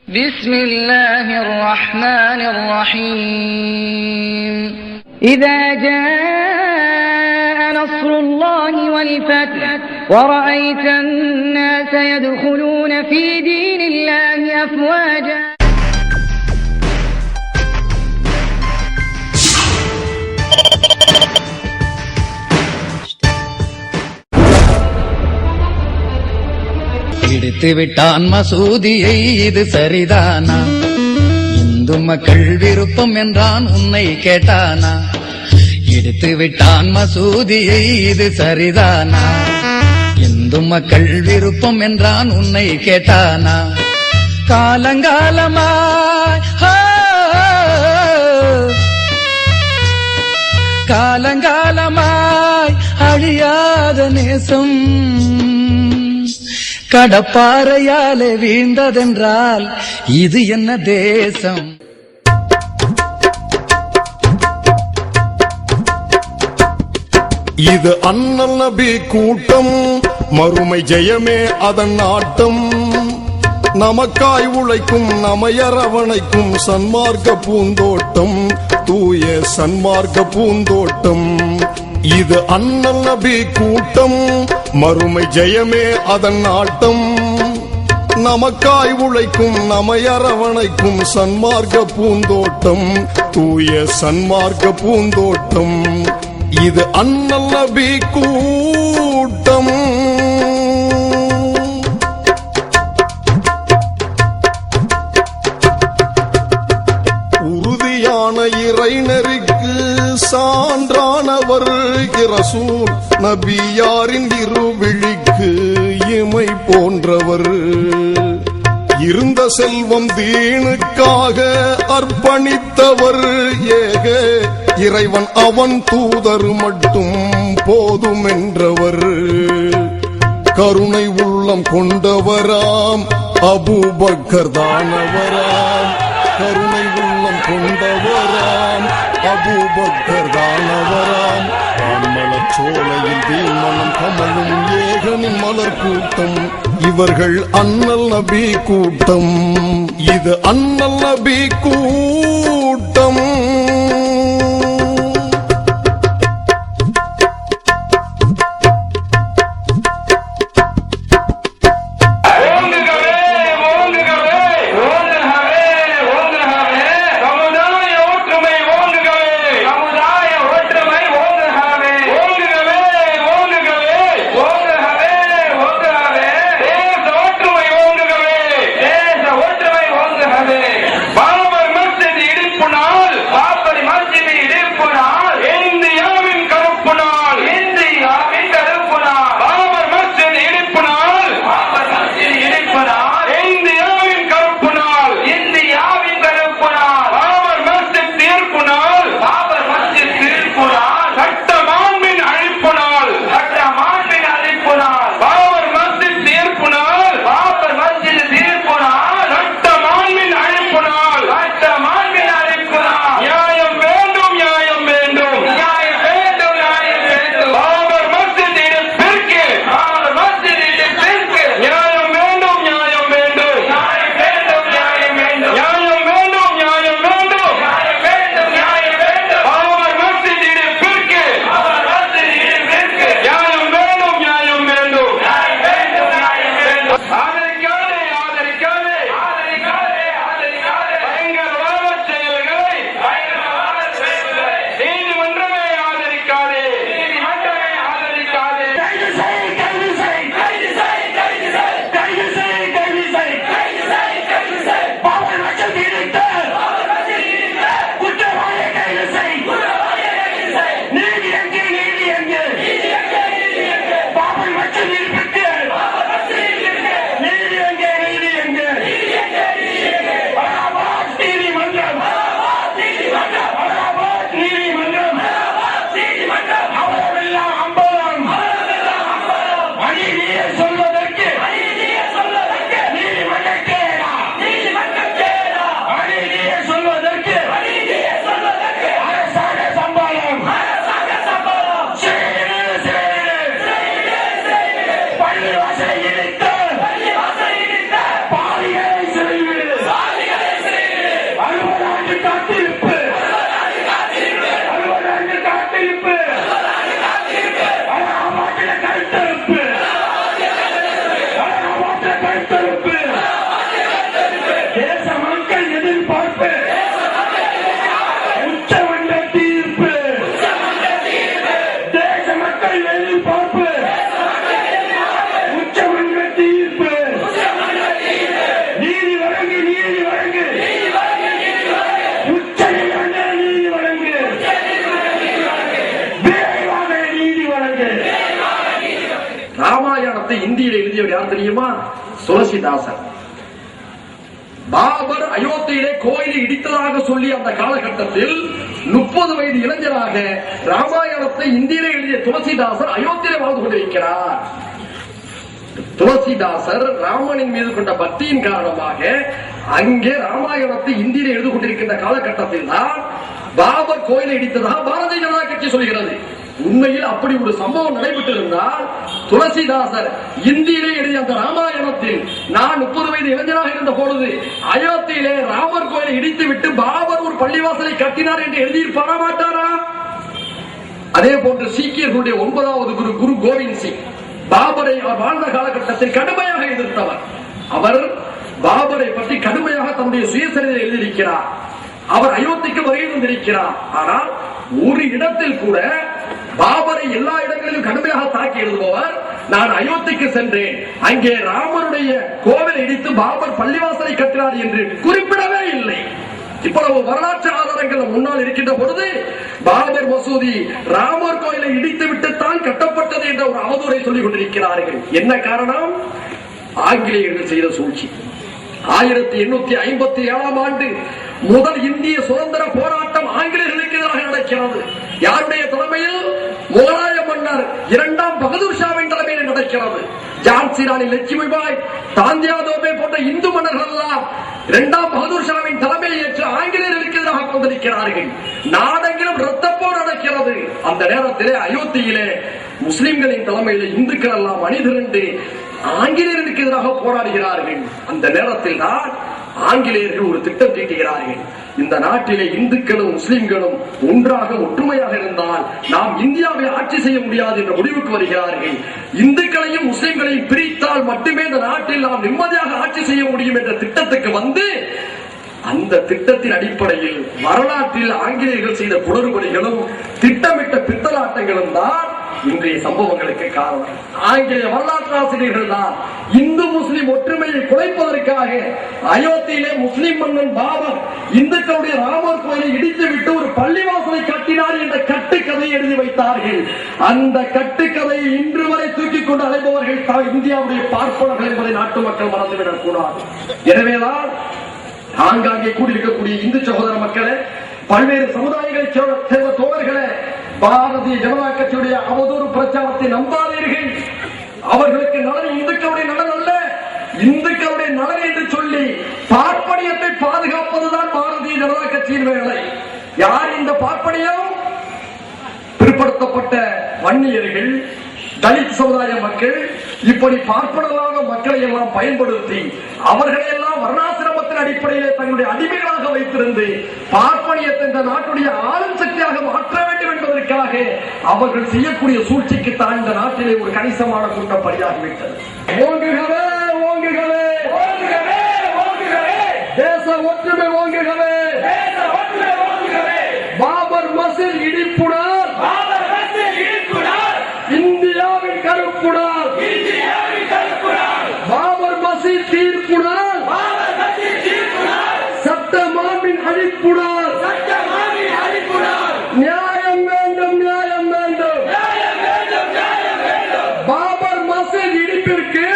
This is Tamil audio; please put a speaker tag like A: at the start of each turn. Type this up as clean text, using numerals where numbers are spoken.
A: بسم الله الرحمن الرحيم إذا جاء نصر الله والفتح ورأيت الناس يدخلون في دين الله أفواجا
B: இடித்து விட்டான் மசூதியை, இது சரிதானா? இந்து மக்கள் விருப்பம் என்றான், உன்னை கேட்டானா? இடித்து விட்டான் மசூதியை, இது சரிதானா? இந்து மக்கள் விருப்பம் என்றான், உன்னை கேட்டானா? காலங்காலமாய் காலங்காலமாய் அழியாத நேசம் கடப்பாறையாலே வீழ்ந்ததென்றால் இது என்ன தேசம்?
C: இது அண்ணல் நபி கூட்டம், மறுமை ஜெயமே அதன் நாட்டம். நமக்காய் உழைக்கும் நமையரவணைக்கும் சன்மார்க்க பூந்தோட்டம், தூய சன்மார்க்க பூந்தோட்டம். இது அண்ணல் நபி கூட்டம், மறுமை ஜெயமே அதன் நாட்டம். நமக்காய் உழைக்கும் நமையரவணைக்கும் சன்மார்க்க பூந்தோட்டம், தூய சன்மார்க்க பூந்தோட்டம். இது அண்ணல் நபி கூட்டம். உறுதியான இறைநெறிக்கு சான்றானவர் ரசூல் நபியாரின் இருவிழிக்கு இமை போன்றவர். இருந்த செல்வம் தீனுக்காக அர்ப்பணித்தவர். ஏக இறைவன் அவன் தூதர் மட்டும் போதும் என்றவர். கருணை உள்ளம் கொண்டவராம் அபூபக்கர் தானவராம். கருணை உள்ளம் கொண்டவராம் அபூபக்கர் தானவராம். மலர் சோலையில் தீமனம் கமலும் ஏகனின் மலர் கூட்டம். இவர்கள் அண்ணல் நபி கூட்டம். இது அண்ணல் நபி கூட்டம்.
D: இடித்தவர் யார் தெரியுமா? துளசிதாசன். பாபர் அயோத்தியிலே கோயிலை இடித்ததாக சொல்லி அந்த காலகட்டத்தில் 30 வயது இளைஞராக ராமாயணத்தை இந்தியிலே எழுதிய துளசிதாசர் அயோத்தியிலே வாழ்ந்து கொண்டிருக்கிறார். துளசிதாசர் ராமனின் மீது கொண்ட பக்தியின் காரணமாக அங்கே ராமாயணத்தை இந்தியிலே எழுதி கொண்டிருக்கின்ற காலகட்டத்தில் தான் பாபர் கோயிலை இடித்ததாக பாரதிய ஜனதா கட்சி சொல்கிறது. உண்மையில் அப்படி ஒரு சம்பவம் நடைபெற்றிருந்தால் துளசிதாசர் இந்தியிலே எழுதிய அந்த ராமாயணத்தில் நான் 30 வயது இளைஞராக இருந்த பொழுது அயோத்தியிலே ராமர் கோயிலை இடித்து விட்டு பாபர் ஒரு பள்ளிவாசலை கட்டினார் என்று எழுதியிருப்பாரா மாட்டாரா? அதே போன்று சீக்கியர்களுடைய 9வது குரு குரு கோவிந்த் சிங் பாபரை அவர் வாழ்ந்த காலகட்டத்தில் கடுமையாக எதிர்த்தவர். அவர் பாபரை பற்றி கடுமையாக தன்னுடைய சுயசரிதை எழுதியிருக்கிறார். அவர் அயோத்திக்கு வருகை வந்திருக்கிறார். ஆனால் ஒரு இடத்தில் கூட பாபரை எல்லா இடங்களிலும் கடுமையாக தாக்கி எழுதுபவர் நான் அயோத்திக்கு சென்றேன், அங்கே ராமருடைய கோவிலை இடித்து பாபர் பள்ளிவாசலை கட்டினார் என்று குறிப்பிடவே இல்லை. இவ்வளவு வரலாற்று ஆதாரங்கள் முன்னால் இருக்கின்ற பொழுது பாபர் மசூதி ராமர் கோயிலை இடித்து விட்டு தான் கட்டப்பட்டது என்ற ஒரு அவதூறை சொல்லிக் கொண்டிருக்கிறார்கள். என்ன காரணம்? ஆங்கிலேயர்கள் செய்த சூழ்ச்சி. 1857 ஆண்டு முதல் இந்திய சுதந்திர போராட்டம் ஆங்கிலேயர்களுக்கு எதிராக நடக்கிறது. யாருடைய தலைமையில்? முகலாய மன்னர் 2ஆம் பகதூர் ஷாவின் தலைமையில் நடக்கிறது. ஜான்சி ராணி லட்சுமிபாய், தாந்தியா தோபே போன்ற இந்து மன்னர்கள் எல்லாம் 2ஆம் பகதூர் ஷாவின் தலைமையை ஏற்று ஆங்கிலேயர்களுக்கு எதிராக கொண்டிருக்கிறார்கள். நாடெங்கிலும் ரத்தப்போர் நடக்கிறது. அந்த நேரத்திலே அயோத்தியிலே முஸ்லிம்களின் தலைமையில் இந்துக்கள் எல்லாம் அணிதிரண்டு ஆங்கிலேயர்களுக்கு எதிராக போராடுகிறார்கள். அந்த நேரத்தில் தான் ஆங்கிலேயர்கள் ஒரு திட்டம் தீட்டுகிறார்கள். இந்த நாட்டிலே இந்துக்களும் முஸ்லிம்களும் ஒன்றாக ஒற்றுமையாக இருந்தால் நாம் இந்தியாவை ஆட்சி செய்ய முடியாது என்ற முடிவுக்கு வருகிறார்கள். இந்துக்களையும் முஸ்லிம்களையும் பிரித்தால் மட்டுமே இந்த நாட்டில் நாம் நிம்மதியாக ஆட்சி செய்ய முடியும் என்ற திட்டத்துக்கு வந்து அந்த திட்டத்தின் அடிப்படையில் வரலாற்றில் ஆங்கிலேயர்கள் செய்த குளறுபடிகளும் திட்டமிட்ட பித்தலாட்டங்களும் தான் இன்றைய சம்பவங்களுக்கு காரணம். ஆங்கிலேய வரலாற்று ஆசிரியர்கள் தான் இந்து முஸ்லிம் ஒற்றுமையை குலைப்பதற்காக அயோத்தியிலே முஸ்லிம் மன்னன் பாபர் இந்துக்களுடைய ராமர் கோயிலை இடித்துவிட்டு ஒரு பள்ளிவாசலை கட்டினார் என்ற கட்டுக்கதையை எழுதி வைத்தார்கள். அந்த கட்டுக்கதையை இன்று வரை தூக்கிக் கொண்டு அலைபவர்கள் தான் இந்தியாவுடைய பார்ப்பனர்கள் என்பதை நாட்டு மக்கள் மறந்துவிடக் கூடாது. எனவேதான் ஆங்காங்கே கூடியிருக்கக்கூடிய இந்து சகோதர மக்களே, பல்வேறு சமுதாயங்களை சேர்ந்த தோழர்களே, பாரதிய ஜனதா கட்சியுடைய அவதூறு பிரச்சாரத்தை நம்பாதீர்கள். அவர்களுக்கு நலன் இந்துக்களுடைய நலன் அல்ல, இந்துக்களுடைய நலன் என்று சொல்லி பார்ப்பனியத்தை பாதுகாப்பதுதான் பாரதிய ஜனதா கட்சியின் வேலை. யார் இந்த பார்ப்பனியம்? பிற்படுத்தப்பட்ட வன்னியர்கள், தலித் சமுதாய மக்கள், இப்படி பார்ப்பனராக மக்களை எல்லாம் பயன்படுத்தி அவர்களை எல்லாம் வர்ணாசிரமத்தின் அடிப்படையிலே தங்களுடைய அடிமைகளாக வைத்திருந்து பார்ப்பனியத்தை இந்த நாட்டுடைய ஆளும் சக்தியாக மாற்ற வேண்டும் என்பதற்காக அவர்கள் செய்யக்கூடிய சூழ்ச்சிக்கு தான் இந்த நாட்டிலே ஒரு கணிசமான கூட்டம் பலியாகிவிட்டது. ஓங்குகவே ஓங்குகவே ஓங்குகவே ஓங்குகவே, தேச ஒற்றுமை ஓங்குகவே ஓங்குகவே. பாபர் மசூதி இடிப்புடால் இந்தியாவின் கருப்புடால், பாபர் மசூதி தீர்ப்புடால், சட்டமாமின் அழிப்புடால், நியாயம் வேண்டும் நியாயம் வேண்டும். பாபர் மசூதி இடிப்பிற்கு